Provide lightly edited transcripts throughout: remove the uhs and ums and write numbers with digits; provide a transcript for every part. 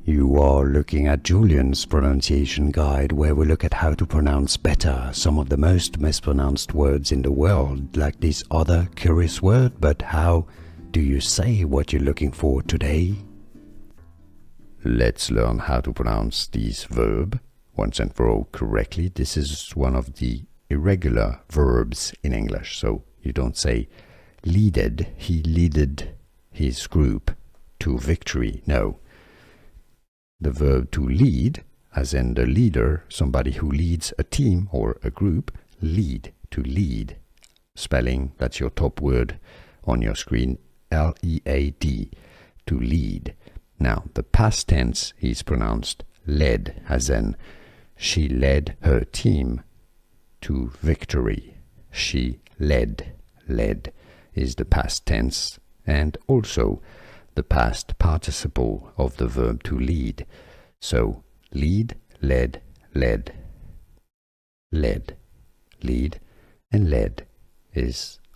You are looking at Julian's pronunciation guide, where we look at how to pronounce better some of the most mispronounced words in the world, like this other curious word. But how do you say what you're looking for today? Let's learn how to pronounce this verb once and for all correctly. This is one of the irregular verbs in English. So you don't say leaded, he leaded his group to victory. No. The verb to lead, as in the leader, somebody who leads a team or a group, lead, to lead. Spelling, that's your top word on your screen, L-E-A-D, to lead. Now, the past tense is pronounced led, as in she led her team to victory. She led. Led is the past tense, and also the past participle of the verb to lead. So, lead, led, led. Led, lead, and led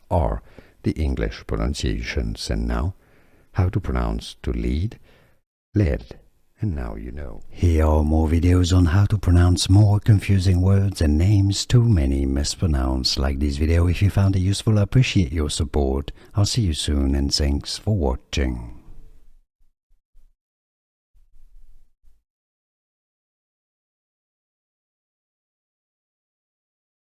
are the English pronunciations. And now, how to pronounce to lead, led, and now you know. Here are more videos on how to pronounce more confusing words and names too many mispronounced. Like this video if you found it useful. I appreciate your support. I'll see you soon, and thanks for watching.